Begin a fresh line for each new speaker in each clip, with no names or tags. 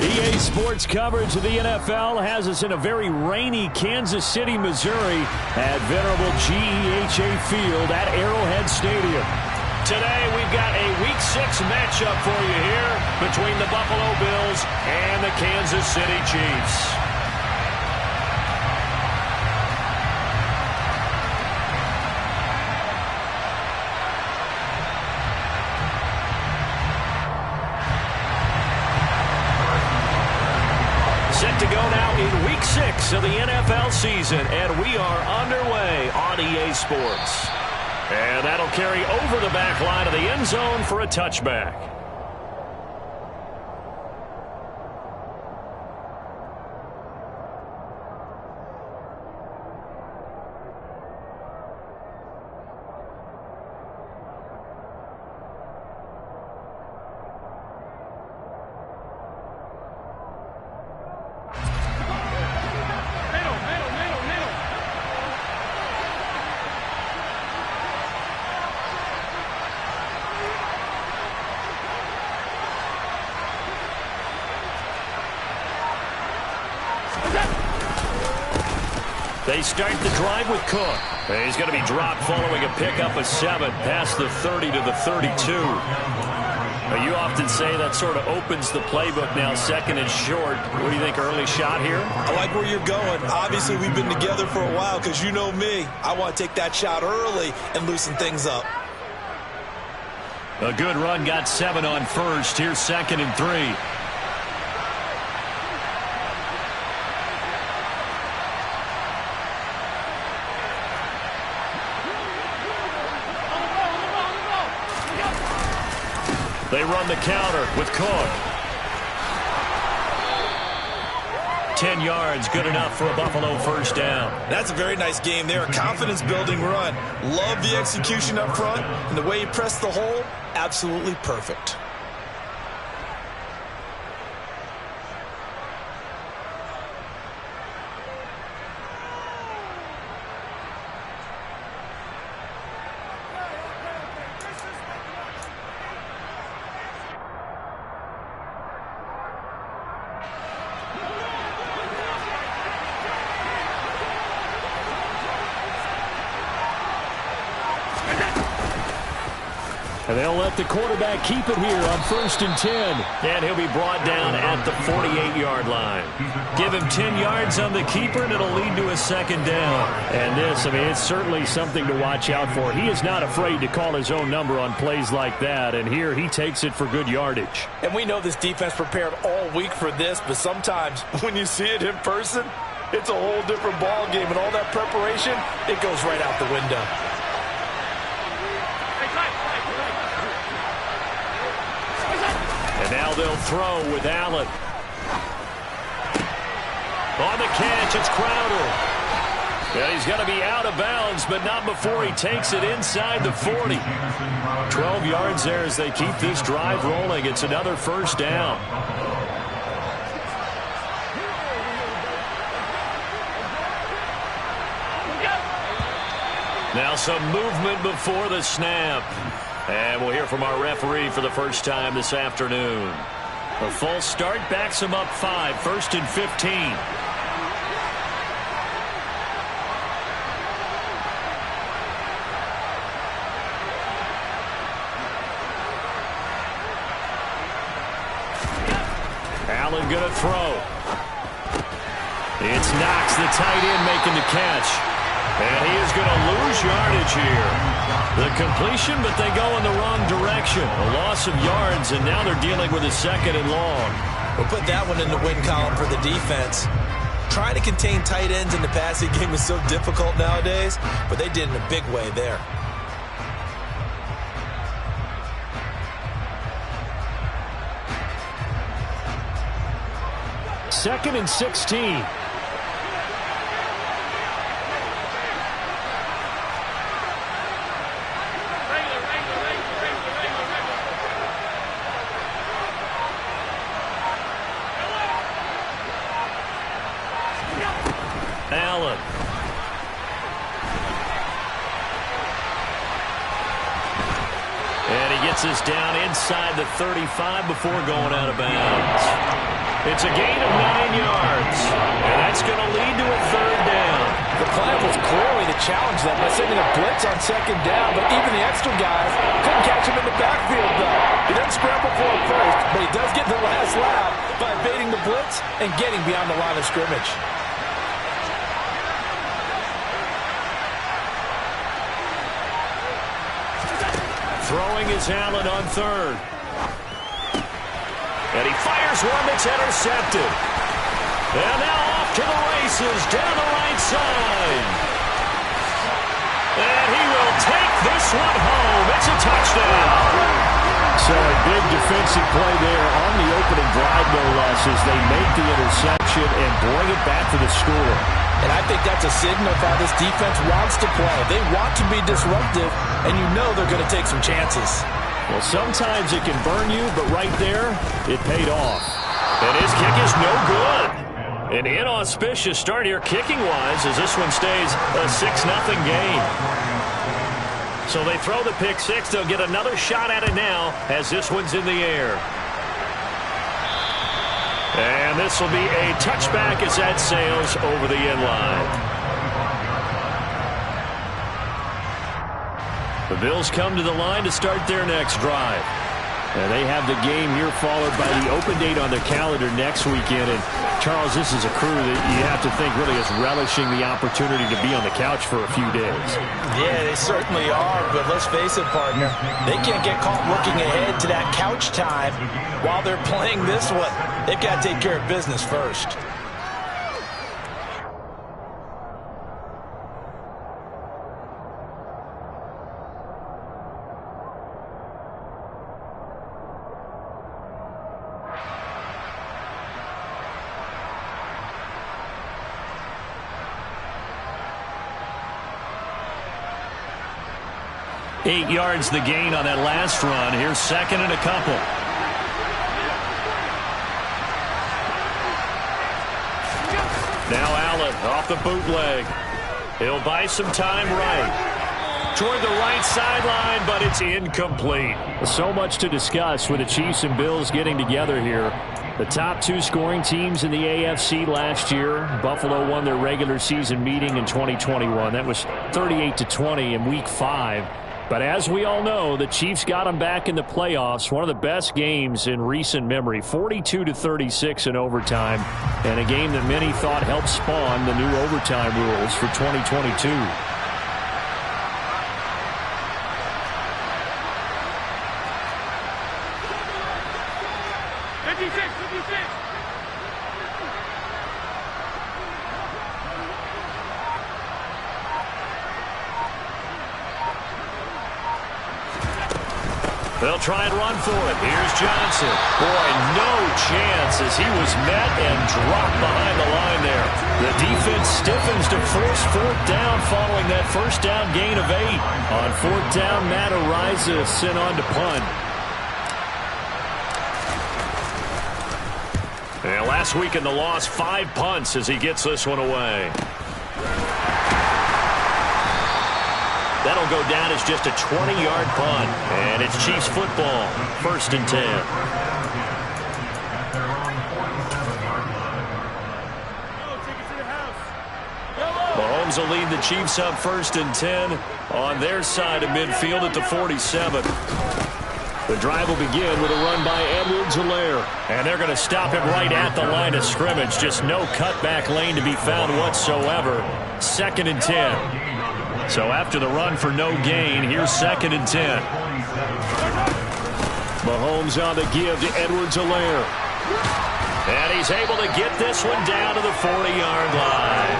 EA Sports coverage of the NFL has us in a very rainy Kansas City, Missouri at venerable GEHA Field at Arrowhead Stadium. Today we've got a Week 6 matchup for you here between the Buffalo Bills and the Kansas City Chiefs. Set to go now in Week 6 of the NFL season, and we are underway on EA Sports. And that'll carry over the back line of the end zone for a touchback. They start the drive with Cook. He's going to be dropped following a pickup of 7 past the 30 to the 32. You often say that sort of opens the playbook now, second and short. What do you think, early shot here?
I like where you're going. Obviously, we've been together for a while because you know me. I want to take that shot early and loosen things up.
A good run, got 7 on first. Here's 2nd and 3. They run the counter with Cook. 10 yards, good enough for a Buffalo first down.
That's a very nice game there. A confidence-building run. Love the execution up front, and the way he pressed the hole, absolutely perfect.
And they'll let the quarterback keep it here on 1st and 10. And he'll be brought down at the 48-yard line. Give him 10 yards on the keeper, and it'll lead to a 2nd down. And this, I mean, it's certainly something to watch out for. He is not afraid to call his own number on plays like that. And here he takes it for good yardage.
And we know this defense prepared all week for this, but sometimes when you see it in person, it's a whole different ball game. And all that preparation, it goes right out the window.
And now they'll throw with Allen. On the catch, it's Crowder. Yeah, he's going to be out of bounds, but not before he takes it inside the 40. 12 yards there as they keep this drive rolling. It's another first down. Now some movement before the snap. And we'll hear from our referee for the first time this afternoon. A false start backs him up 5, 1st and 15. Allen going to throw. It's Knox, the tight end, making the catch. And he is going to lose yardage here. The completion, but they go in the wrong direction. A loss of yards, and now they're dealing with a 2nd and long.
We'll put that one in the win column for the defense. Trying to contain tight ends in the passing game is so difficult nowadays, but they did in a big way there.
Second and 16. gets us down inside the 35 before going out of bounds. It's a gain of 9 yards, and that's going to lead to a third down.
The plan was clearly to challenge them by sending a blitz on second down, but even the extra guys couldn't catch him in the backfield, though. He doesn't scramble for it first, but he does get the last lap by evading the blitz and getting beyond the line of scrimmage.
Throwing is Allen on third. And he fires one that's intercepted. And now off to the races down the right side. And he will take this one home. It's a touchdown. So a big defensive play there on the opening drive, no less, as they make the interception and bring it back to the score.
And I think that's a signal of how this defense wants to play. They want to be disruptive, and you know they're going to take some chances.
Well, sometimes it can burn you, but right there, it paid off. And his kick is no good. An inauspicious start here kicking-wise as this one stays a 6-0 game. So they throw the pick six. They'll get another shot at it now as this one's in the air. And this will be a touchback as that sails over the end line. The Bills come to the line to start their next drive. And they have the game here followed by the open date on their calendar next weekend. And, Charles, this is a crew that you have to think really is relishing the opportunity to be on the couch for a few days.
Yeah, they certainly are, but let's face it, partner. They can't get caught looking ahead to that couch time while they're playing this one. They've got to take care of business first.
Eight yards the gain on that last run. Here's second and a couple. Now Allen off the bootleg. He'll buy some time right. Toward the right sideline, but it's incomplete. So much to discuss with the Chiefs and Bills getting together here. The top two scoring teams in the AFC last year. Buffalo won their regular season meeting in 2021. That was 38-20 in Week 5. But as we all know, the Chiefs got them back in the playoffs. One of the best games in recent memory. 42-36 in overtime. And a game that many thought helped spawn the new overtime rules for 2022. They'll try and run for it. Here's Johnson. Boy, no chance as he was met and dropped behind the line there. The defense stiffens to force fourth down following that first down gain of 8. On fourth down, Matt Araiza sent on to punt. And last week in the loss, 5 punts as he gets this one away. That'll go down as just a 20-yard punt. And it's Chiefs football, 1st and 10. Mahomes will lead the Chiefs up 1st and 10 on their side of midfield at the 47. The drive will begin with a run by Edwards-Helaire. And they're going to stop him right at the line of scrimmage. Just no cutback lane to be found whatsoever. 2nd and 10. So after the run for no gain, here's 2nd and 10. Mahomes on the give to Edwards-Helaire. And he's able to get this one down to the 40-yard line.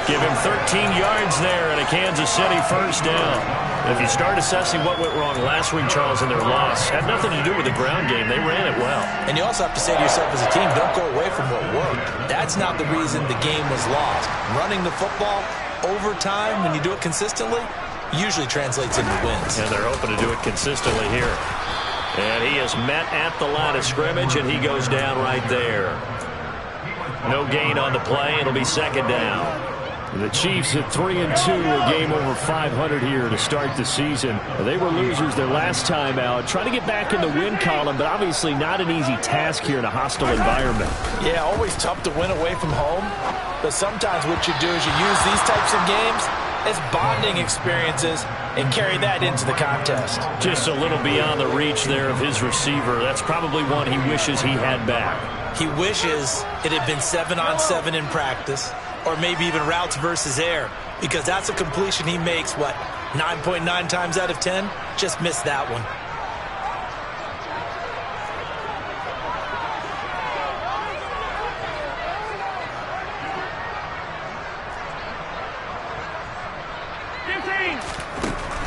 Give him 13 yards there and a Kansas City first down. If you start assessing what went wrong last week, Charles, in their loss, had nothing to do with the ground game. They ran it well.
And you also have to say to yourself as a team, don't go away from what worked. That's not the reason the game was lost. Running the football over time, when you do it consistently, usually translates into wins.
And they're hoping to do it consistently here. And he is met at the line of scrimmage, and he goes down right there. No gain on the play. It'll be 2nd down. The Chiefs at 3-2, a game over 500 here to start the season. They were losers their last time out, trying to get back in the win column, but obviously not an easy task here in a hostile environment.
Yeah, always tough to win away from home, but sometimes what you do is you use these types of games as bonding experiences and carry that into the contest.
Just a little beyond the reach there of his receiver. That's probably one he wishes he had back.
He wishes it had been 7-on-7 in practice, or maybe even routes versus air, because that's a completion he makes, 9.9 times out of 10? Just missed that one.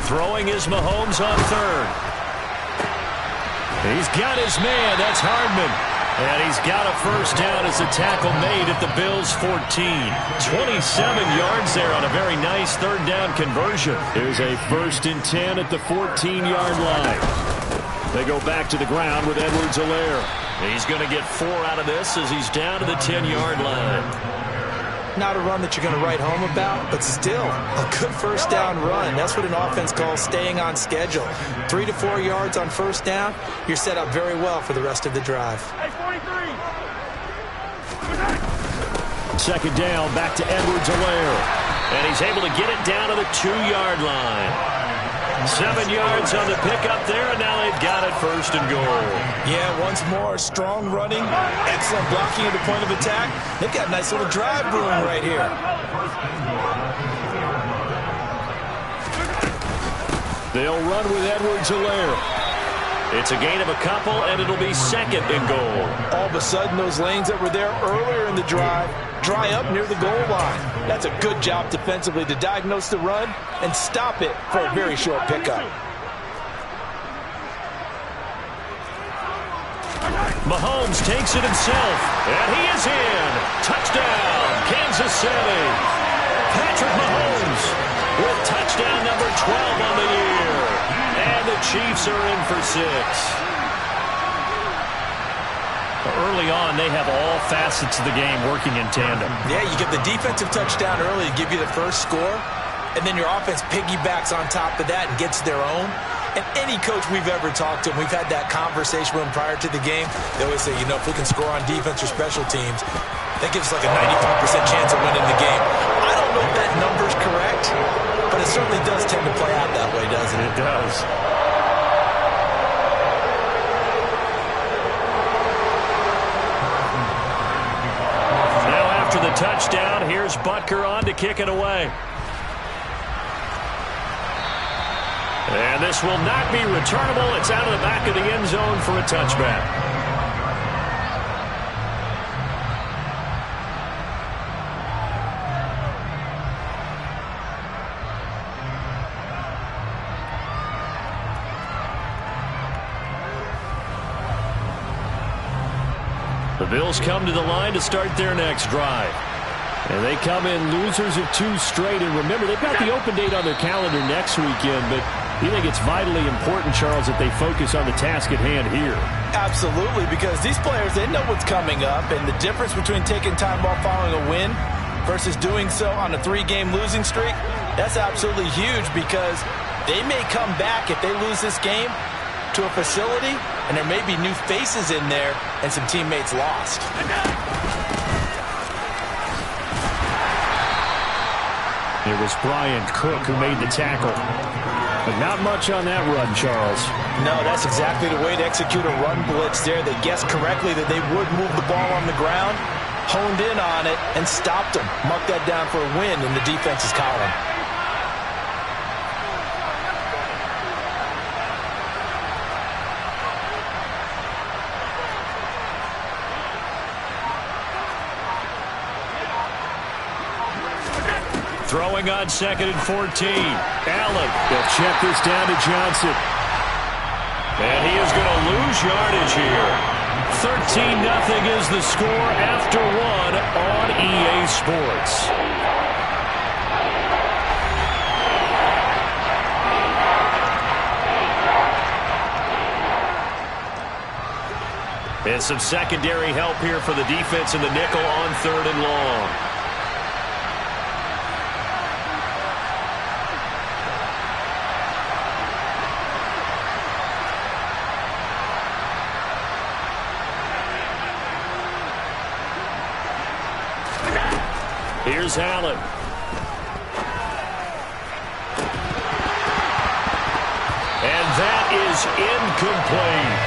Throwing is Mahomes on third. He's got his man. That's Hardman. And he's got a first down as a tackle made at the Bills' 14. 27 yards there on a very nice third down conversion. Here's a 1st and 10 at the 14-yard line. They go back to the ground with Edwards-Helaire. He's going to get 4 out of this as he's down to the 10-yard line.
Not a run that you're going to write home about, but still a good first down run. That's what an offense calls staying on schedule. 3 to 4 yards on first down, you're set up very well for the rest of the drive.
Second down, back to Edwards-Helaire. And he's able to get it down to the 2-yard line. 7 yards on the pickup there, and now they've got it 1st and goal.
Yeah, once more, strong running, excellent blocking at the point of attack. They've got a nice little drive brewing right here.
They'll run with Edwards-Helaire. It's a gain of a couple, and it'll be 2nd and goal.
All of a sudden, those lanes that were there earlier in the drive dry up near the goal line. That's a good job defensively to diagnose the run and stop it for a very short pickup.
Mahomes takes it himself, and he is in. Touchdown, Kansas City. Patrick Mahomes with touchdown number 12 on the year. And the Chiefs are in for 6. Early on, they have all facets of the game working in tandem.
Yeah, you get the defensive touchdown early to give you the first score, and then your offense piggybacks on top of that and gets their own. And any coach we've ever talked to, we've had that conversation with them prior to the game, they always say, if we can score on defense or special teams, that gives us like a 95% chance of winning the game. I don't know if that number's correct, but it certainly does tend to play out that way, doesn't it?
It does. Now after the touchdown, here's Butker on to kick it away. And this will not be returnable. It's out of the back of the end zone for a touchback. The Bills come to the line to start their next drive. And they come in losers of 2 straight. And remember, they've got the open date on their calendar next weekend, but you think it's vitally important, Charles, that they focus on the task at hand here?
Absolutely, because these players, they know what's coming up, and the difference between taking time off following a win versus doing so on a 3-game losing streak, that's absolutely huge, because they may come back if they lose this game to a facility, and there may be new faces in there and some teammates lost.
It was Brian Cook who made the tackle. But not much on that run, Charles.
No, that's exactly the way to execute a run blitz there. They guessed correctly that they would move the ball on the ground, honed in on it, and stopped them. Mark that down for a win in the defense's column.
Throwing on 2nd and 14. Allen, they'll check this down to Johnson. And he is going to lose yardage here. 13-0 is the score after 1 on EA Sports. And some secondary help here for the defense in the nickel on 3rd and long. Here's Allen. And that is incomplete.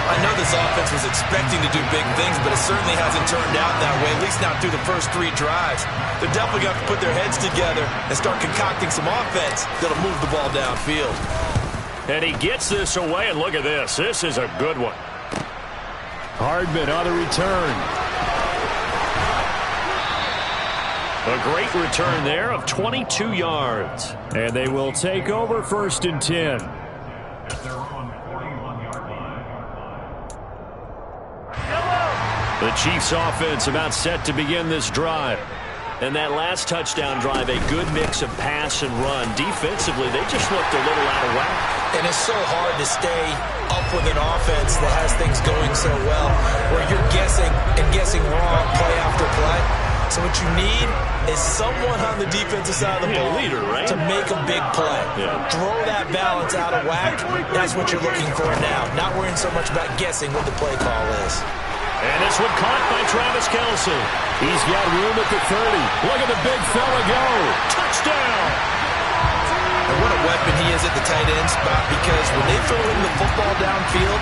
I know this offense was expecting to do big things, but it certainly hasn't turned out that way, at least not through the first 3 drives. They're definitely going to have to put their heads together and start concocting some offense that'll move the ball downfield.
And he gets this away, and look at this. This is a good one. Hardman on the return. A great return there of 22 yards. And they will take over 1st and 10. The Chiefs offense about set to begin this drive. And that last touchdown drive, a good mix of pass and run. Defensively, they just looked a little out of whack.
And it's so hard to stay up with an offense that has things going so well, where you're guessing and guessing wrong play after play. So what you need is someone on the defensive side of the ball
leader, right?
to make a big play.
Yeah.
Throw that balance out of whack. That's what you're looking for now. Not worrying so much about guessing what the play call is.
And this one caught by Travis Kelce. He's got room at the 30. Look at the big fella go. Touchdown!
And what a weapon he is at the tight end spot, because when they throw him the football downfield,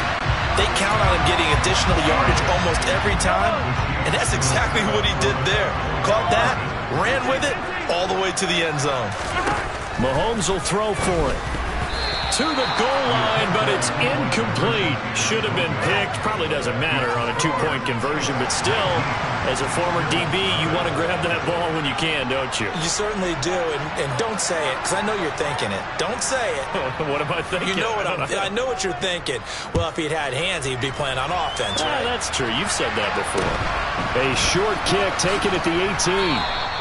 they count on him getting additional yardage almost every time. And that's exactly what he did there. Caught that, ran with it, all the way to the end zone.
Mahomes will throw for it. To the goal line, but it's incomplete. Should have been picked. Probably doesn't matter on a 2-point conversion, but still, as a former DB, you want to grab that ball when you can, don't you?
You certainly do, and don't say it, because I know you're thinking it. Don't say it.
What am I thinking?
You know what I know what you're thinking. Well, if he'd had hands, he'd be playing on offense, right?
That's true. You've said that before. A short kick taken at the 18.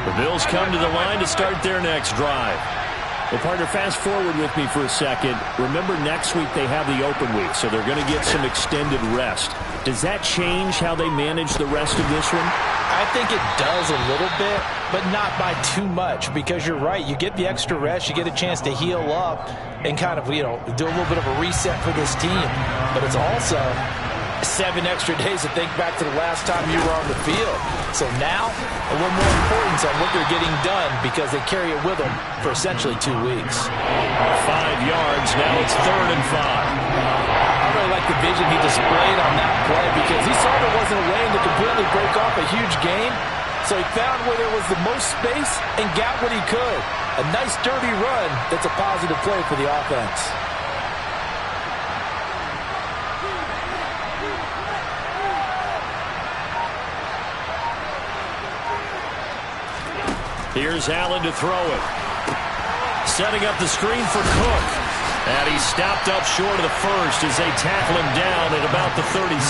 The Bills come to the line to start their next drive. Well, partner, fast forward with me for a second. Remember, next week they have the open week, so they're going to get some extended rest. Does that change how they manage the rest of this one?
I think it does a little bit, but not by too much, because you're right. You get the extra rest. You get a chance to heal up and kind of, do a little bit of a reset for this team. But it's also 7 extra days to think back to the last time you were on the field. So now, a little more importance on what they're getting done, because they carry it with them for essentially 2 weeks.
5 yards. Now it's 3rd and 5.
I really like the vision he displayed on that play, because he saw there wasn't a lane to completely break off a huge gain. So he found where there was the most space and got what he could. A nice, dirty run that's a positive play for the offense.
Here's Allen to throw it. Setting up the screen for Cook. And he's stopped up short of the first as they tackle him down at about the 36.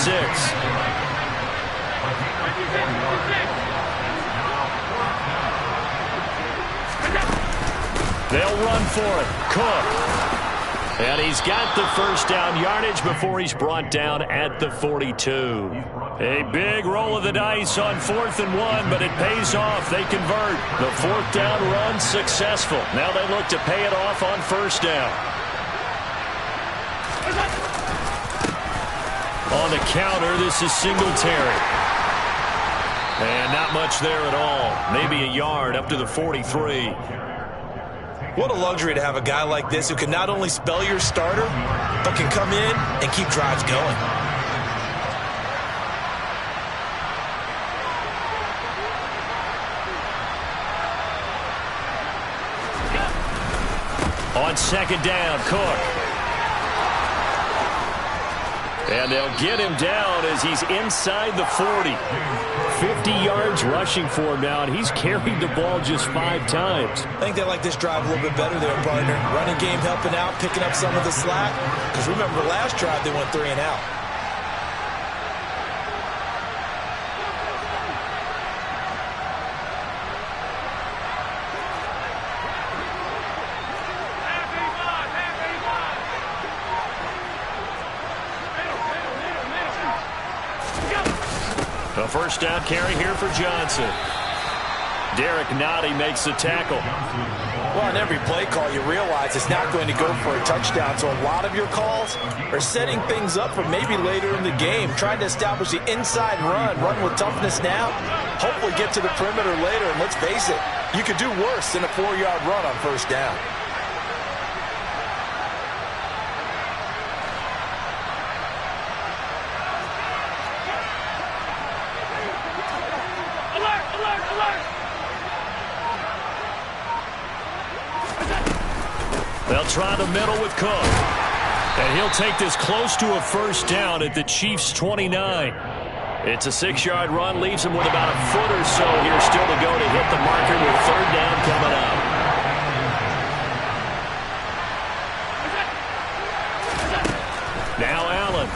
They'll run for it. Cook. And he's got the first down yardage before he's brought down at the 42. A big roll of the dice on 4th and 1, but it pays off. They convert. The 4th down run successful. Now they look to pay it off on 1st down. On the counter, this is Singletary. And not much there at all. Maybe a yard up to the 43.
What a luxury to have a guy like this who can not only spell your starter, but can come in and keep drives going.
On 2nd down, Cook. And they'll get him down as he's inside the 40. 50 yards rushing for him now, and he's carried the ball just 5 times.
I think they like this drive a little bit better there, partner. Running game helping out, picking up some of the slack. Because remember, the last drive they went 3 and out.
A 1st down carry here for Johnson. Derek Nottie makes the tackle.
Well, in every play call, you realize it's not going to go for a touchdown, so a lot of your calls are setting things up for maybe later in the game, trying to establish the inside run with toughness now, hopefully get to the perimeter later, and let's face it, you could do worse than a 4-yard run on first down.
They'll try the middle with Cook. And he'll take this close to a first down at the Chiefs' 29. It's a 6-yard run, leaves him with about a foot or so here still to go to hit the marker with third down coming up. Now Allen.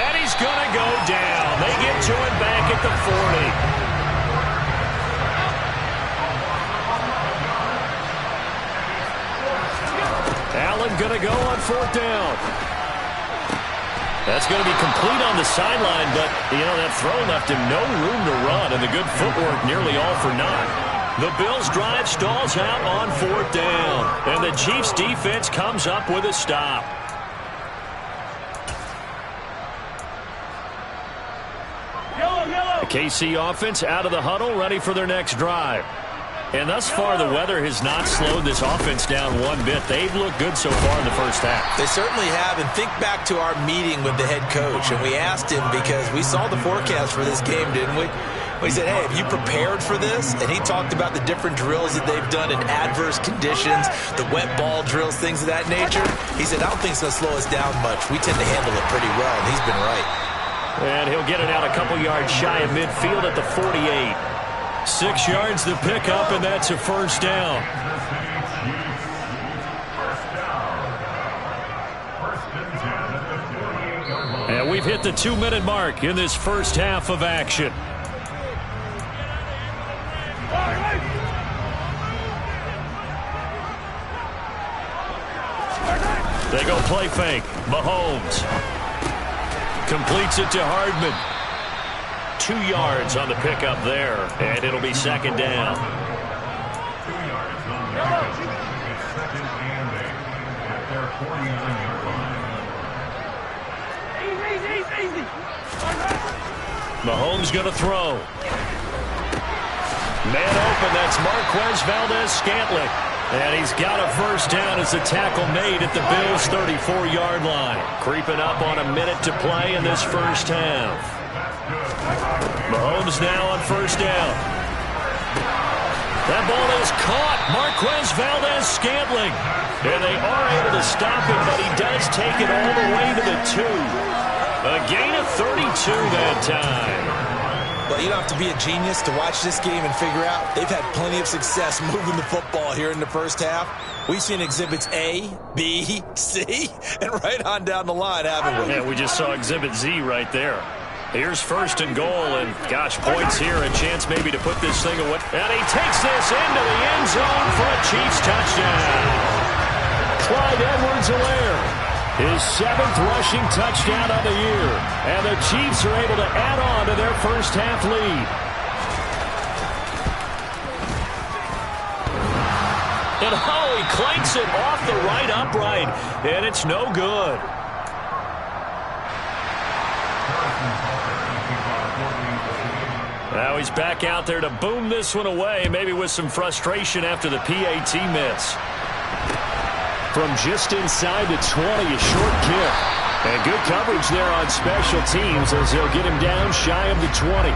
And he's going to go down. They get to him back at the 40. Allen going to go on fourth down. That's going to be complete on the sideline, but, that throw left him no room to run, and the good footwork nearly all for naught. The Bills' drive stalls out on fourth down, and the Chiefs' defense comes up with a stop. The KC offense out of the huddle, ready for their next drive. And thus far, the weather has not slowed this offense down one bit. They've looked good so far in the first half.
They certainly have. And think back to our meeting with the head coach. And we asked him, because we saw the forecast for this game, didn't we? We said, hey, have you prepared for this? And he talked about the different drills that they've done in adverse conditions, the wet ball drills, things of that nature. He said, I don't think it's going to slow us down much. We tend to handle it pretty well, and he's been right.
And he'll get it out a couple yards shy of midfield at the 48. 6 yards to pick up, and that's a first down. And we've hit the 2-minute mark in this first half of action. They go play fake. Mahomes completes it to Hardman. 2 yards on the pickup there, and it'll be second down. Mahomes going to throw. Man open, that's Marquez Valdes-Scantling. And he's got a first down as the tackle made at the Bills' 34-yard line. Creeping up on a minute to play in this first half. Mahomes now on first down. That ball is caught. Marquez Valdes-Scantling. And they are able to stop him, but he does take it all the way to the 2. A gain of 32 that time.
Well, you don't have to be a genius to watch this game and figure out they've had plenty of success moving the football here in the first half. We've seen exhibits A, B, C, and right on down the line, haven't we?
Yeah, we just saw exhibit Z right there. Here's first and goal, and gosh, points here, a chance maybe to put this thing away. And he takes this into the end zone for a Chiefs touchdown. Clyde Edwards-Helaire, his 7th rushing touchdown of the year. And the Chiefs are able to add on to their first half lead. And he clanks it off the right upright, and it's no good. Now he's back out there to boom this one away, maybe with some frustration after the PAT miss. From just inside the 20, a short kick. And good coverage there on special teams as they'll get him down shy of the 20.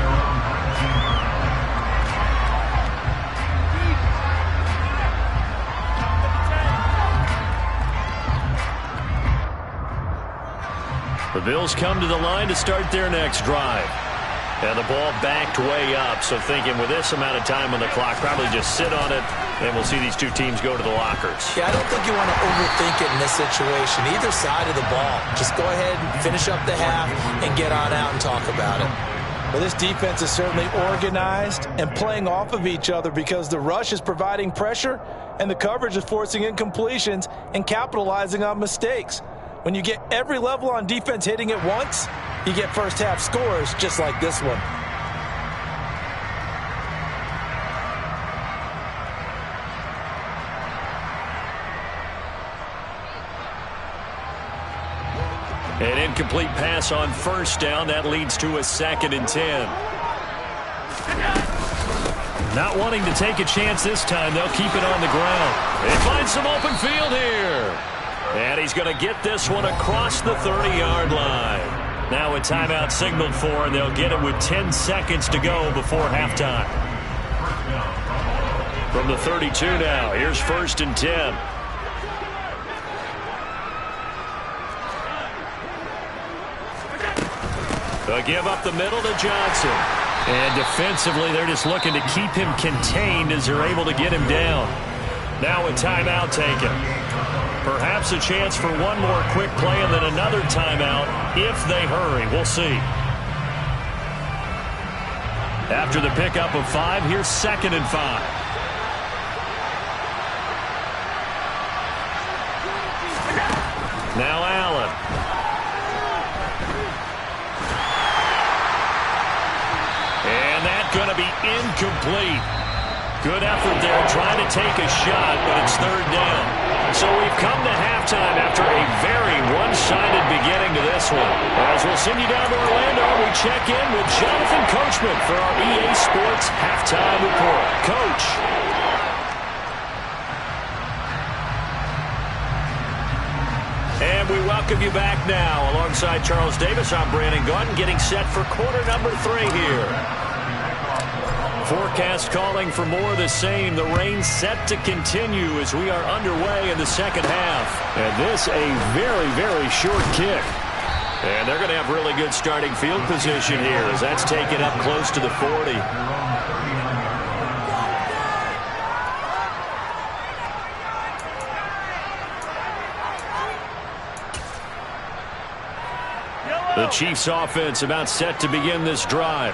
The Bills come to the line to start their next drive. And the ball backed way up, so thinking with this amount of time on the clock, probably just sit on it, and we'll see these two teams go to the lockers.
Yeah, I don't think you want to overthink it in this situation. Either side of the ball. Just go ahead and finish up the half and get on out and talk about it. Well, this defense is certainly organized and playing off of each other because the rush is providing pressure and the coverage is forcing incompletions and capitalizing on mistakes. When you get every level on defense hitting at once, you get first half scores just like this one.
An incomplete pass on first down. That leads to a 2nd and 10. Not wanting to take a chance this time. They'll keep it on the ground. They find some open field here. And he's going to get this one across the 30-yard line. Now a timeout signaled for, and they'll get it with 10 seconds to go before halftime. From the 32 now, here's 1st and 10. They'll give up the middle to Johnson. And defensively, they're just looking to keep him contained as they're able to get him down. Now a timeout taken. Perhaps a chance for one more quick play and then another timeout if they hurry. We'll see. After the pickup of 5, here's 2nd and 5. Now Allen. And that's going to be incomplete. Good effort there trying to take a shot, but it's 3rd down. So we've come to halftime after a very one-sided beginning to this one. As we'll send you down to Orlando, we check in with Jonathan Coachman for our EA Sports Halftime Report. Coach. And we welcome you back now. Alongside Charles Davis, I'm Brandon Gaudin, getting set for quarter number 3 here. Forecast calling for more of the same. The rain set to continue as we are underway in the second half. And this a very, very short kick. And they're going to have really good starting field position here as that's taken up close to the 40. The Chiefs offense about set to begin this drive.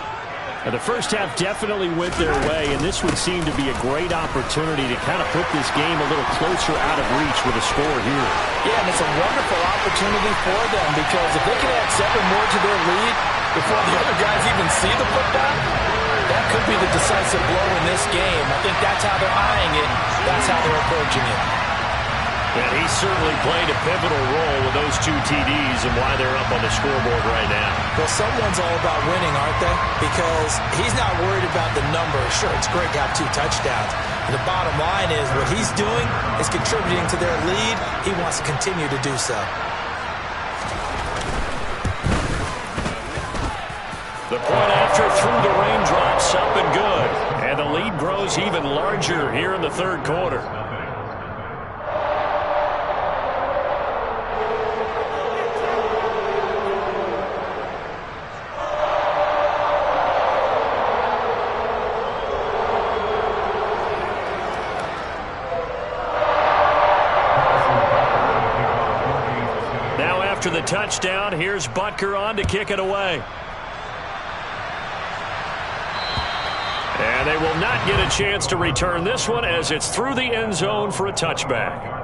Now, the first half definitely went their way, and this would seem to be a great opportunity to kind of put this game a little closer out of reach with a score here.
Yeah, and it's a wonderful opportunity for them because if they can add 7 more to their lead before the other guys even see the putback, that could be the decisive blow in this game. I think that's how they're eyeing it. That's how they're approaching it.
And he certainly played a pivotal role with those 2 TDs and why they're up on the scoreboard right now.
Well, someone's all about winning, aren't they? Because he's not worried about the number. Sure, it's great to have 2 touchdowns. But the bottom line is what he's doing is contributing to their lead. He wants to continue to do so.
The point after through the raindrops, up and good. And the lead grows even larger here in the 3rd quarter. After the touchdown, here's Butker on to kick it away. And they will not get a chance to return this one as it's through the end zone for a touchback.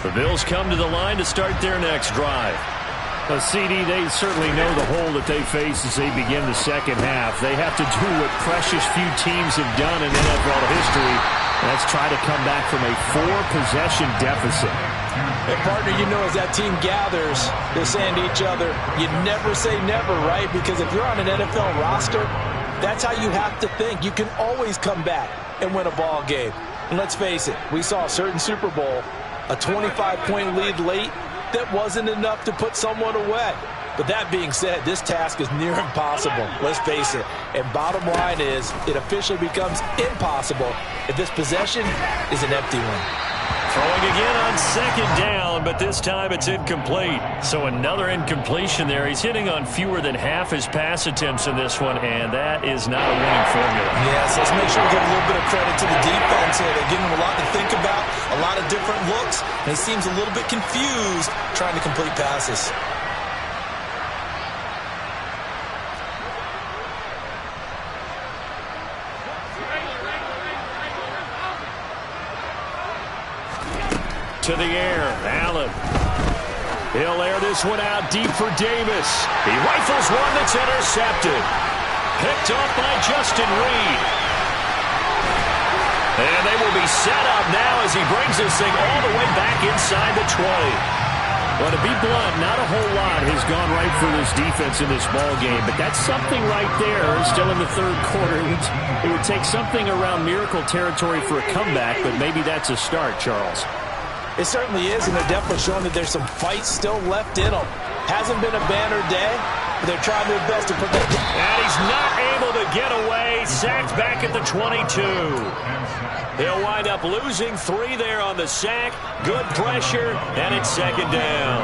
The Bills come to the line to start their next drive. CD, they certainly know the hole that they face as they begin the second half. They have to do what precious few teams have done in NFL history. That's try to come back from a 4-possession deficit.
And partner, you know, as that team gathers, they're saying to each other, you never say never, right? Because if you're on an NFL roster, that's how you have to think. You can always come back and win a ball game. And let's face it, we saw a certain Super Bowl, a 25-point lead late, that wasn't enough to put someone away. But that being said, this task is near impossible. Let's face it. And bottom line is, it officially becomes impossible if this possession is an empty one.
Throwing again on second down, but this time it's incomplete. So another incompletion there. He's hitting on fewer than half his pass attempts in this one, and that is not a winning formula.
Yes, let's make sure we give a little bit of credit to the defense here. They're giving him a lot to think about, a lot of different looks, and he seems a little bit confused trying to complete passes.
To the air, Allen. He'll air this one out deep for Davis. He rifles one that's intercepted. Picked off by Justin Reed. And they will be set up now as he brings this thing all the way back inside the 20. Well, to be blunt, not a whole lot has gone right for this defense in this ball game, but that's something right there. Still in the third quarter. It would take something around miracle territory for a comeback, but maybe that's a start, Charles.
It certainly is, and they're definitely showing that there's some fight still left in them. Hasn't been a banner day, but they're trying their best to put that down.
And he's not able to get away. Sacked back at the 22. He'll wind up losing 3 there on the sack. Good pressure, and it's second down.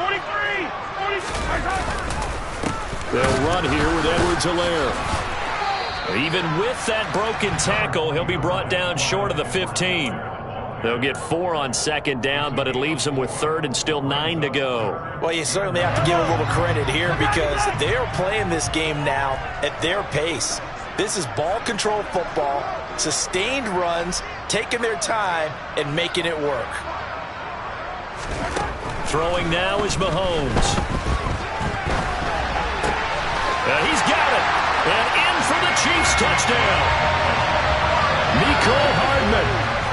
43!
They'll run here with Edwards-Helaire. Even with that broken tackle, he'll be brought down short of the 15. They'll get 4 on second down, but it leaves them with third and still 9 to go.
Well, you certainly have to give a little credit here because they're playing this game now at their pace. This is ball control football, sustained runs, taking their time, and making it work.
Throwing now is Mahomes. He's got it. And in for the Chiefs touchdown. Mecole Hardman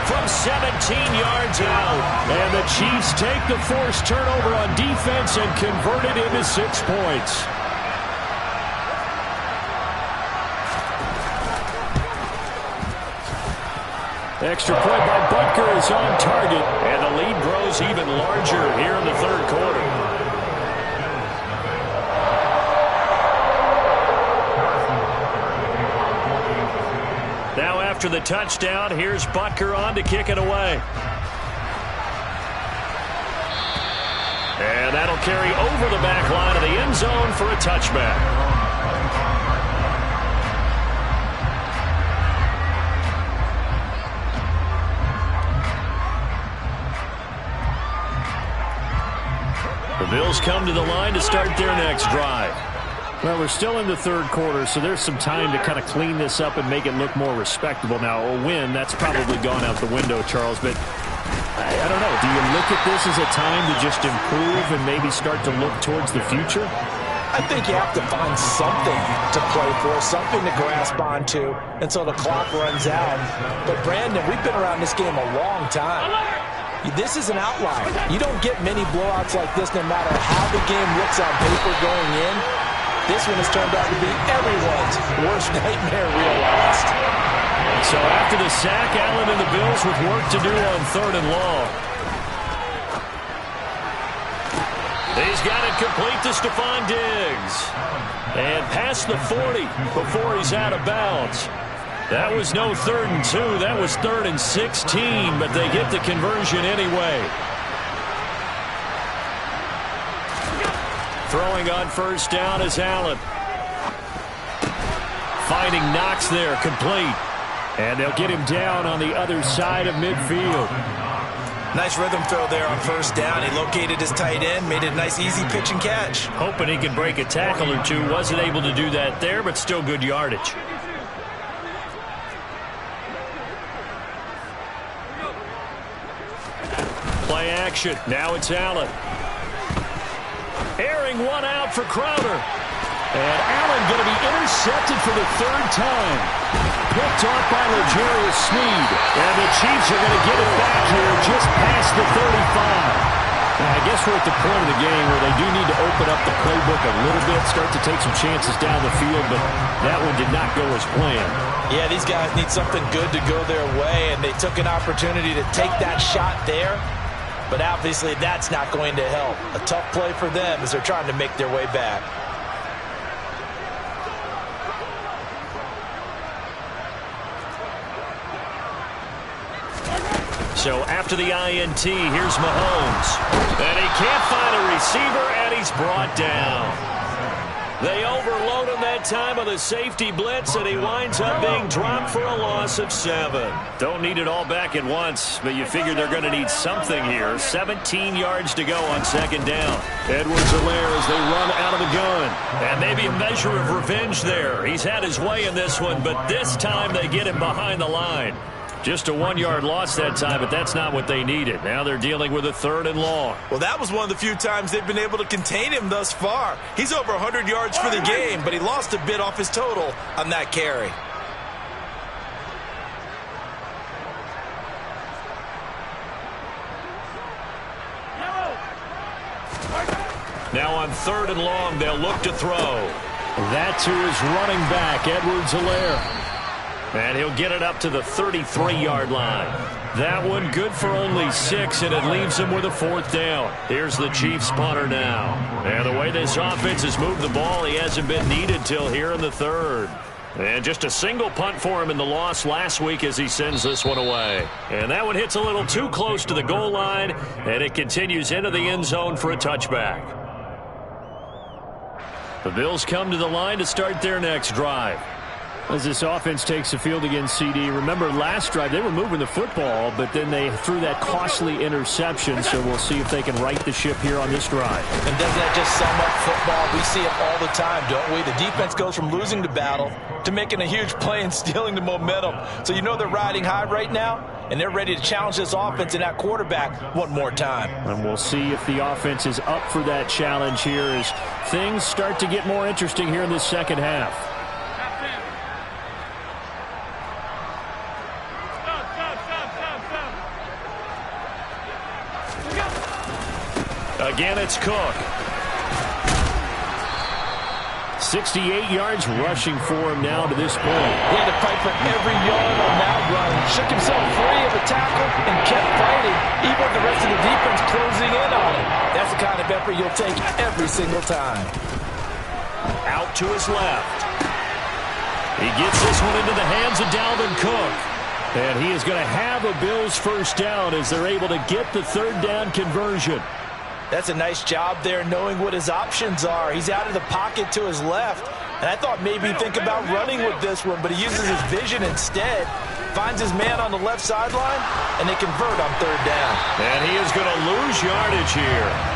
from 17 yards out. And the Chiefs take the forced turnover on defense and convert it into 6 points. Extra point by Butker is on target. And the lead grows even larger here in the third quarter. Now after the touchdown, here's Butker on to kick it away. And that'll carry over the back line of the end zone for a touchback. The Bills come to the line to start their next drive. Well, we're still in the third quarter, so there's some time to kind of clean this up and make it look more respectable. Now, a win, that's probably gone out the window, Charles, but I don't know. Do you look at this as a time to just improve and maybe start to look towards the future?
I think you have to find something to play for, something to grasp onto until the clock runs out. But, Brandon, we've been around this game a long time. This is an outlier. You don't get many blowouts like this no matter how the game looks on paper going in. This one has turned out to be everyone's worst nightmare realized.
So after the sack, Allen and the Bills with work to do on 3rd and long. He's got it complete to Stephon Diggs. And past the 40 before he's out of bounds. That was no 3rd and 2. That was 3rd and 16, but they get the conversion anyway. Throwing on first down is Allen. Finding Knox there, complete. And they'll get him down on the other side of midfield.
Nice rhythm throw there on first down. He located his tight end, made it a nice easy pitch and catch.
Hoping he could break a tackle or two. Wasn't able to do that there, but still good yardage. Play action. Now it's Allen. Airing one out for Crowder. And Allen going to be intercepted for the 3rd time. Picked off by L'Jarius Sneed. And the Chiefs are going to get it back here just past the 35. Now, I guess we're at the point of the game where they do need to open up the playbook a little bit, start to take some chances down the field, but that one did not go as planned.
Yeah, these guys need something good to go their way, and they took an opportunity to take that shot there. But obviously that's not going to help. A tough play for them as they're trying to make their way back.
So after the INT, here's Mahomes. And he can't find a receiver, and he's brought down. They overload him that time on the safety blitz, and he winds up being dropped for a loss of 7. Don't need it all back at once, but you figure they're going to need something here. 17 yards to go on second down. Edwards-Helaire as they run out of the gun. And maybe a measure of revenge there. He's had his way in this one, but this time they get him behind the line. Just a 1-yard loss that time, but that's not what they needed. Now they're dealing with a 3rd and long.
Well, that was one of the few times they've been able to contain him thus far. He's over 100 yards for the game, but he lost a bit off his total on that carry.
Now on 3rd and long, they'll look to throw. That to his running back, Edwards-Helaire. And he'll get it up to the 33-yard line. That one good for only 6, and it leaves him with a 4th down. Here's the Chiefs punter now. And the way this offense has moved the ball, he hasn't been needed till here in the 3rd. And just a single punt for him in the loss last week as he sends this one away. And that one hits a little too close to the goal line, and it continues into the end zone for a touchback. The Bills come to the line to start their next drive. As this offense takes the field against CD, remember last drive they were moving the football, but then they threw that costly interception, so we'll see if they can right the ship here on this drive.
And doesn't that just sum up football? We see it all the time, don't we? The defense goes from losing the battle to making a huge play and stealing the momentum. So you know they're riding high right now, and they're ready to challenge this offense and that quarterback one more time.
And we'll see if the offense is up for that challenge here as things start to get more interesting here in this second half. Again, it's Cook. 68 yards rushing for him now to this point.
He had to fight for every yard on that run. Shook himself free of the tackle and kept fighting, even with the rest of the defense closing in on him. That's the kind of effort you'll take every single time.
Out to his left. He gets this one into the hands of Dalvin Cook. And he is going to have a Bills first down as they're able to get the 3rd down conversion.
That's a nice job there knowing what his options are. He's out of the pocket to his left. And I thought maybe he'd think about running with this one, but he uses his vision instead. Finds his man on the left sideline, and they convert on 3rd down.
And he is going to lose yardage here.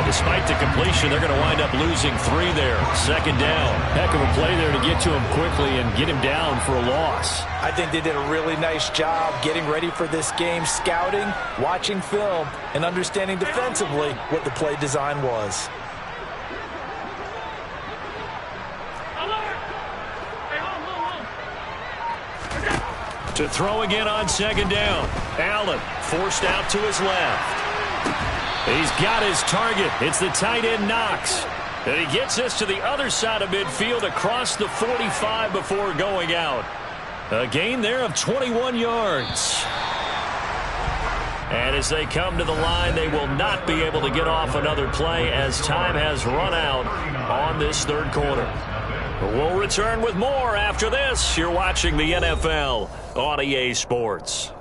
Despite the completion, they're going to wind up losing 3 there. 2nd down. Heck of a play there to get to him quickly and get him down for a loss.
I think they did a really nice job getting ready for this game, scouting, watching film, and understanding defensively what the play design was.
To throw again on 2nd down. Allen forced out to his left. He's got his target. It's the tight end Knox. And he gets this to the other side of midfield across the 45 before going out. A gain there of 21 yards. And as they come to the line, they will not be able to get off another play as time has run out on this 3rd quarter. We'll return with more after this. You're watching the NFL on EA Sports.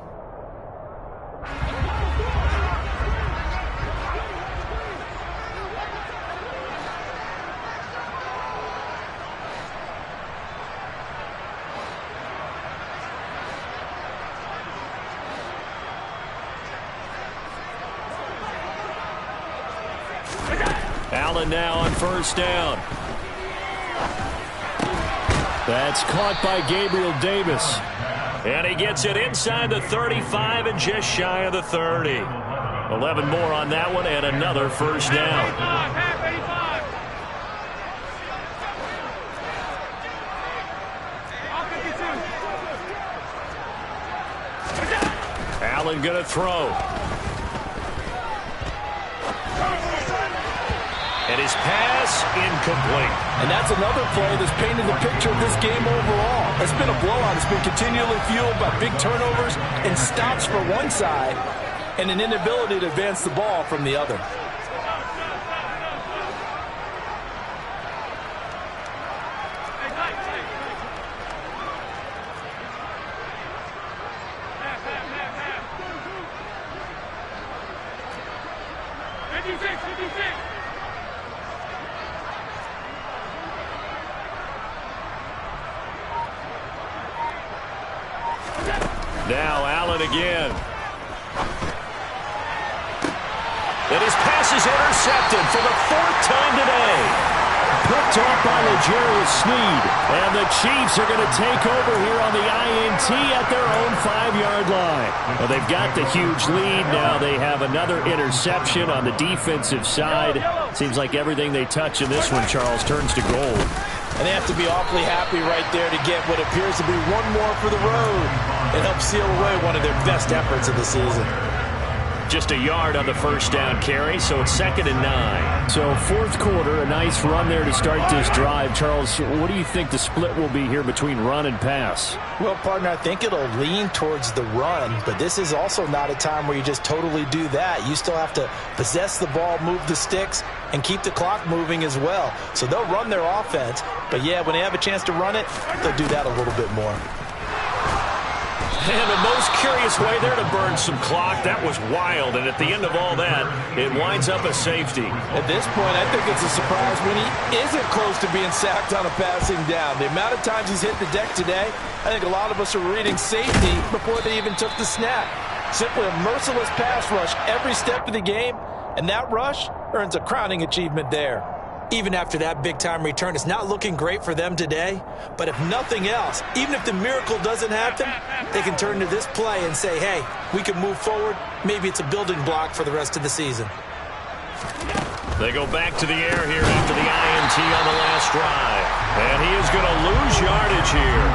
Allen now on 1st down. That's caught by Gabriel Davis. And he gets it inside the 35 and just shy of the 30. 11 more on that one and another 1st down. Allen going to throw. And his pass incomplete.
And that's another play that's painted the picture of this game overall. It's been a blowout. It's been continually fueled by big turnovers and stops for one side and an inability to advance the ball from the other.
Now Allen again. And his pass is intercepted for the 4th time today. Picked off by L'Jarius Sneed. And the Chiefs are going to take over here on the INT at their own 5-yard line. Well, they've got the huge lead now. They have another interception on the defensive side. Seems like everything they touch in this one, Charles, turns to gold.
And they have to be awfully happy right there to get what appears to be one more for the road and help seal away one of their best efforts of the season.
Just a yard on the first down carry, so it's 2nd and 9. So fourth quarter, a nice run there to start this drive. Charles, what do you think the split will be here between run and pass?
Well, partner, I think it'll lean towards the run, but this is also not a time where you just totally do that. You still have to possess the ball, move the sticks, and keep the clock moving as well. So they'll run their offense, but yeah, when they have a chance to run it, they'll do that a little bit more.
And the most curious way there to burn some clock. That was wild. And at the end of all that, it winds up a safety.
At this point, I think it's a surprise when he isn't close to being sacked on a passing down. The amount of times he's hit the deck today, I think a lot of us are reading safety before they even took the snap. Simply a merciless pass rush every step of the game, and that rush earns a crowning achievement there. Even after that big-time return, it's not looking great for them today. But if nothing else, even if the miracle doesn't happen, they can turn to this play and say, hey, we can move forward. Maybe it's a building block for the rest of the season.
They go back to the air here after the INT on the last drive. And he is going to lose yardage here.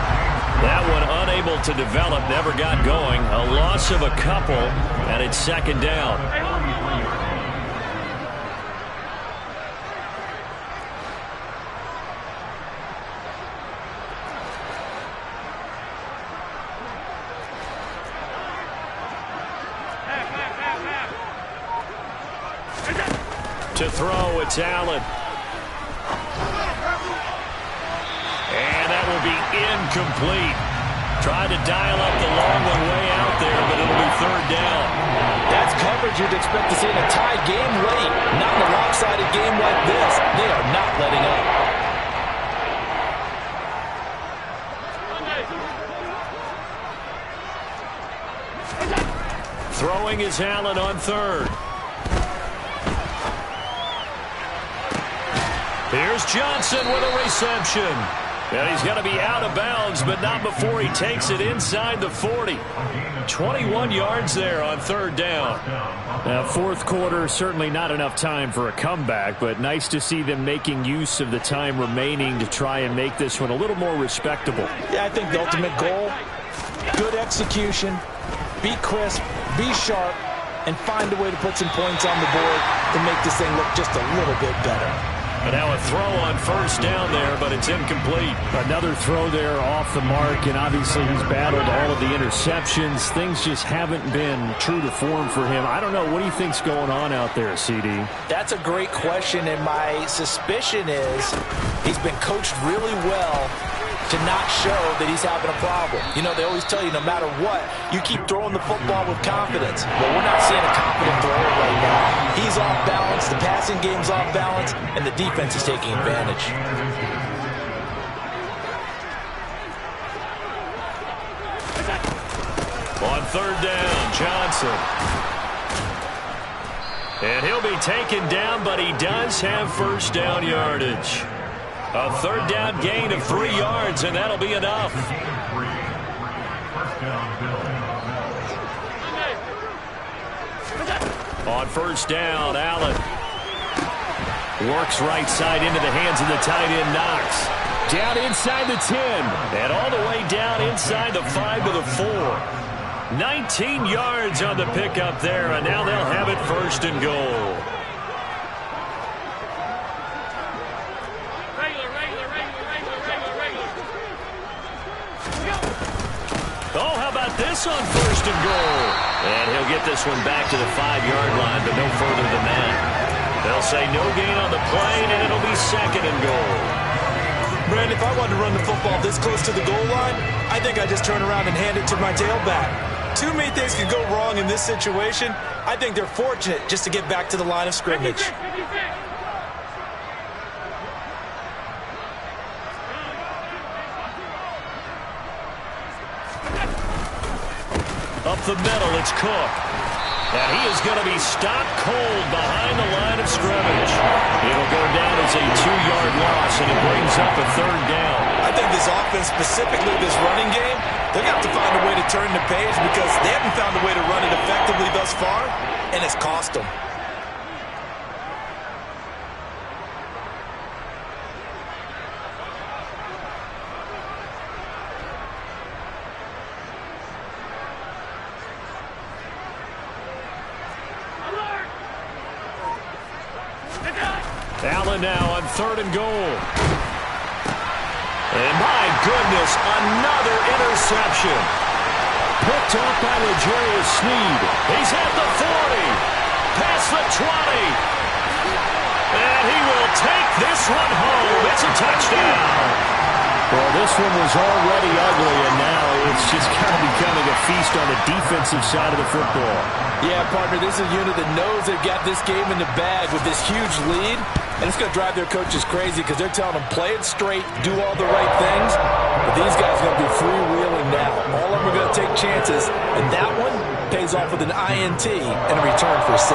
That one unable to develop, never got going. A loss of a couple, and it's 2nd down. To throw, it's Allen. And that will be incomplete. Tried to dial up the long one way out there, but it'll be 3rd down.
That's coverage you'd expect to see in a tie game late. Not in a lopsided game like this. They are not letting up.
Throwing is Allen on 3rd. Here's Johnson with a reception. And he's going to be out of bounds, but not before he takes it inside the 40. 21 yards there on 3rd down. Now, fourth quarter, certainly not enough time for a comeback, but nice to see them making use of the time remaining to try and make this one a little more respectable.
Yeah, I think the ultimate goal, good execution, be crisp, be sharp, and find a way to put some points on the board to make this thing look just a little bit better.
And now a throw on 1st down there, but it's incomplete. Another throw there off the mark, and obviously he's battled all of the interceptions. Things just haven't been true to form for him. I don't know. What do you think's going on out there, CD?
That's a great question, and my suspicion is he's been coached really well to not show that he's having a problem. You know, they always tell you no matter what, you keep throwing the football with confidence. Well, we're not seeing a confident thrower right now. He's off balance, the passing game's off balance, and the defense is taking advantage.
On 3rd down, Johnson. And he'll be taken down, but he does have 1st down yardage. A 3rd down gain of 3 yards, and that'll be enough. On 1st down, Allen works right side into the hands of the tight end, Knox. Down inside the 10, and all the way down inside the 5 to the 4. 19 yards on the pickup there, and now they'll have it 1st and goal. Oh, how about this on 1st and goal? And he'll get this one back to the 5-yard line, but no further than that. They'll say no gain on the play, and it'll be 2nd and goal.
Brandon, if I wanted to run the football this close to the goal line, I think I'd just turn around and hand it to my tailback. Too many things could go wrong in this situation. I think they're fortunate just to get back to the line of scrimmage.
Up the middle, it's Cook. And he is going to be stopped cold behind the line of scrimmage. It'll go down as a 2-yard loss, and it brings up a 3rd down.
I think this offense, specifically this running game, they're going to have to find a way to turn the page because they haven't found a way to run it effectively thus far, and it's cost them.
Allen now on 3rd and goal. And my goodness, another interception. Picked up by L'Jarius Sneed. He's at the 40. Past the 20. And he will take this one home. It's a touchdown. Well, this one was already ugly, and now it's just kind of becoming a feast on the defensive side of the football.
Yeah, partner, this is a unit that knows they've got this game in the bag with this huge lead, and it's going to drive their coaches crazy because they're telling them, play it straight, do all the right things, but these guys are going to be freewheeling now. All of them are going to take chances, and that one pays off with an INT and a return for 6.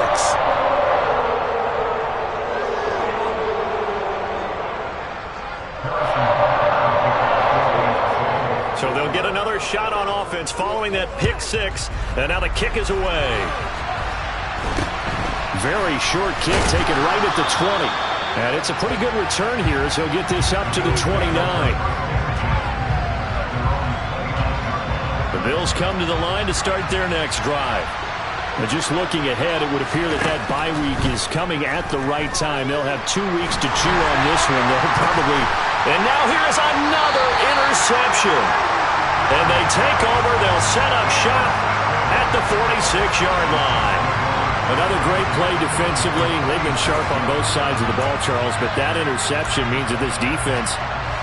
So they'll get another shot on offense following that pick 6, and now the kick is away. Very short kick taken right at the 20. And it's a pretty good return here as he'll get this up to the 29. The Bills come to the line to start their next drive. But just looking ahead, it would appear that that bye week is coming at the right time. They'll have 2 weeks to chew on this one. They'll probably... And now here's another interception. And they take over. They'll set up shop at the 46-yard line. Another great play defensively. They've been sharp on both sides of the ball, Charles, but that interception means that this defense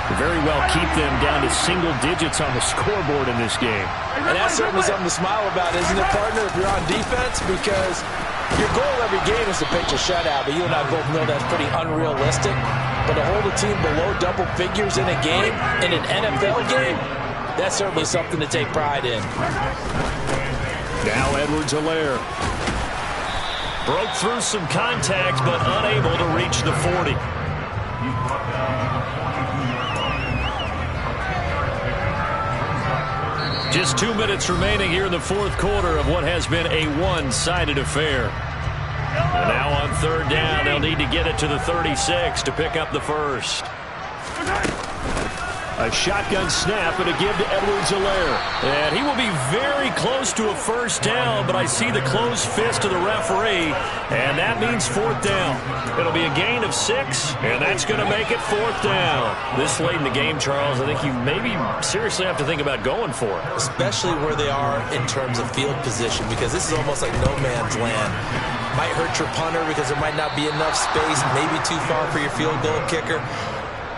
could very well keep them down to single digits on the scoreboard in this game.
And that's certainly something to smile about, isn't it, partner, if you're on defense? Because your goal every game is to pitch a shutout, but you and I both know that's pretty unrealistic. But to hold a team below double figures in a game, in an NFL game, that's certainly something to take pride in.
Now Edwards-Helaire. Broke through some contact, but unable to reach the 40. Just 2 minutes remaining here in the 4th quarter of what has been a one-sided affair. And now on 3rd down, they'll need to get it to the 36 to pick up the first. A shotgun snap and a give to Edwards-Helaire. And he will be very close to a first down, but I see the closed fist of the referee, and that means 4th down. It'll be a gain of 6, and that's going to make it 4th down. This late in the game, Charles, I think you maybe seriously have to think about going for it.
Especially where they are in terms of field position, because this is almost like no man's land. Might hurt your punter because there might not be enough space, maybe too far for your field goal kicker.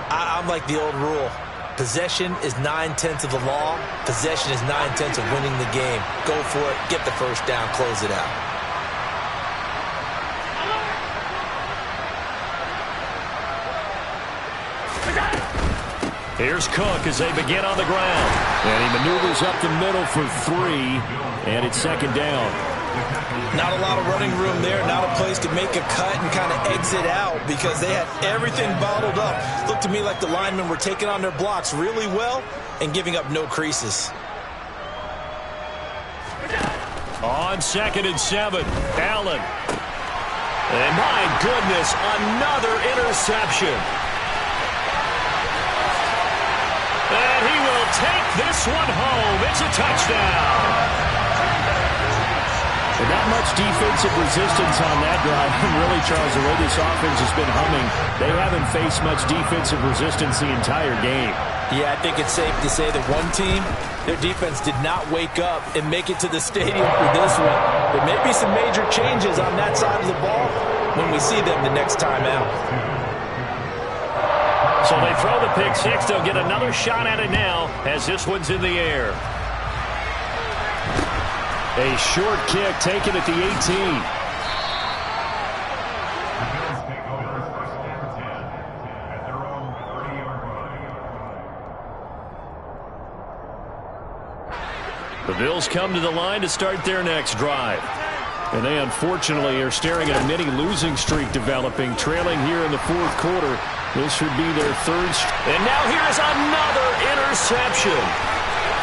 I'm like the old rule. Possession is 9/10 of the law. Possession is 9/10 of winning the game. Go for it. Get the first down. Close it out.
Here's Cook as they begin on the ground. And he maneuvers up the middle for 3, and it's 2nd down.
Not a lot of running room there. Not a place to make a cut and kind of exit out because they had everything bottled up. Looked to me like the linemen were taking on their blocks really well and giving up no creases.
On 2nd and 7, Allen. And my goodness, another interception. And he will take this one home. It's a touchdown. Not much defensive resistance on that drive. And really, Charles, the way this offense has been humming, they haven't faced much defensive resistance the entire game.
Yeah, I think it's safe to say that one team, their defense did not wake up and make it to the stadium for this one. There may be some major changes on that side of the ball when we see them the next time out.
So they throw the pick 6. They'll get another shot at it now as this one's in the air. A short kick taken at the 18. The Bills come to the line to start their next drive. And they unfortunately are staring at a mini losing streak developing, trailing here in the fourth quarter. This should be their third. And now here's another interception.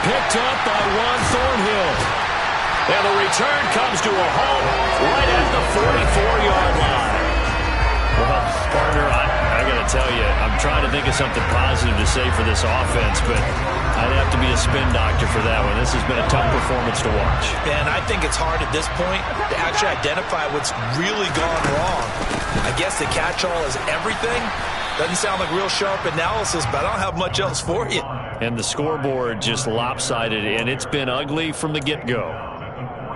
Picked up by Juan Thornhill. And the return comes to a halt right at the 44-yard line. Well, partner, I got to tell you, I'm trying to think of something positive to say for this offense, but I'd have to be a spin doctor for that one. This has been a tough performance to watch.
And I think it's hard at this point to actually identify what's really gone wrong. I guess the catch-all is everything. Doesn't sound like real sharp analysis, but I don't have much else for you.
And the scoreboard just lopsided, and it's been ugly from the get-go.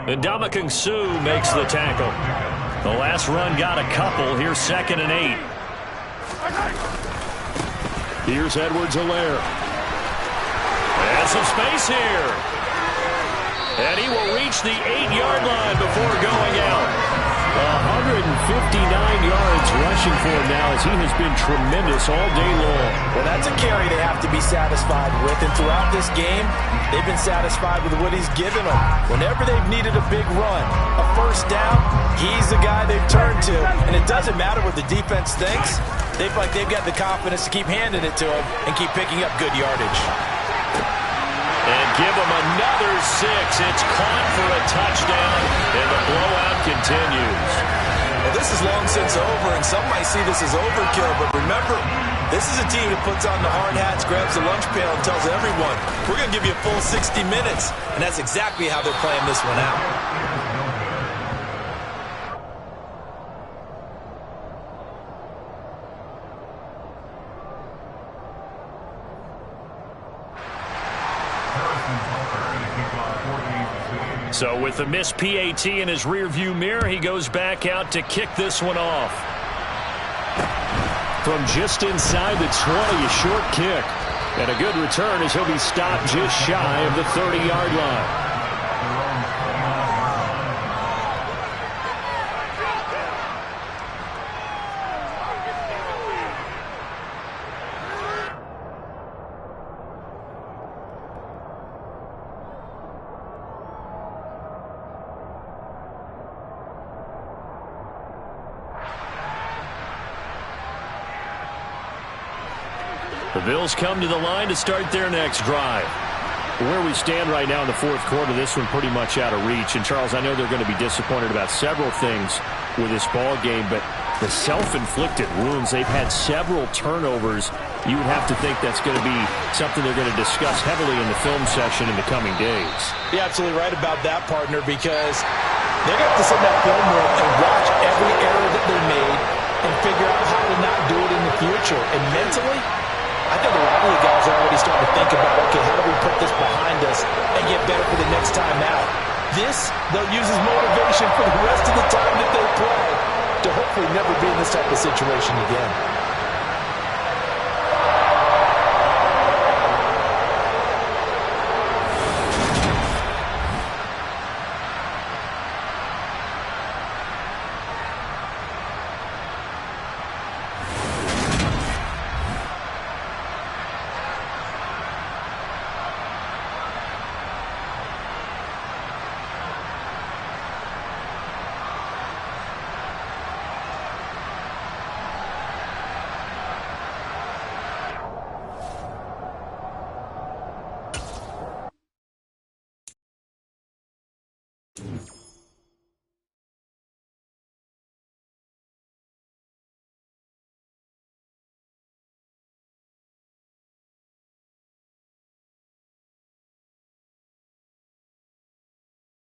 And Ndamukong Suh makes the tackle. The last run got a couple. Here's 2nd and 8. Here's Edwards-Helaire. And some space here. And he will reach the 8-yard line before going out. 159 yards rushing for him now as he has been tremendous all day long.
Well, that's a carry they have to be satisfied with. And throughout this game, they've been satisfied with what he's given them. Whenever they've needed a big run, a first down, he's the guy they've turned to. And it doesn't matter what the defense thinks. They feel like they've got the confidence to keep handing it to him and keep picking up good yardage.
And give him another 6. It's caught for a touchdown, and the blowout continues.
Well, this is long since over, and some might see this as overkill, but remember, this is a team that puts on the hard hats, grabs the lunch pail, and tells everyone, we're going to give you a full 60 minutes, and that's exactly how they're playing this one out.
So with the missed PAT in his rearview mirror, he goes back out to kick this one off. From just inside the 20, a short kick. And a good return as he'll be stopped just shy of the 30-yard line. The Bills come to the line to start their next drive. Where we stand right now in the fourth quarter, this one pretty much out of reach. And, Charles, I know they're going to be disappointed about several things with this ball game, but the self-inflicted wounds, they've had several turnovers. You would have to think that's going to be something they're going to discuss heavily in the film session in the coming days.
You're absolutely right about that, partner, because they're going to have to sit in that film room and watch every error that they made and figure out how to not do it in the future. And mentally, I think a lot of the guys are already starting to think about, okay, how do we put this behind us and get better for the next time out? This, they'll use as motivation for the rest of the time that they play to hopefully never be in this type of situation again.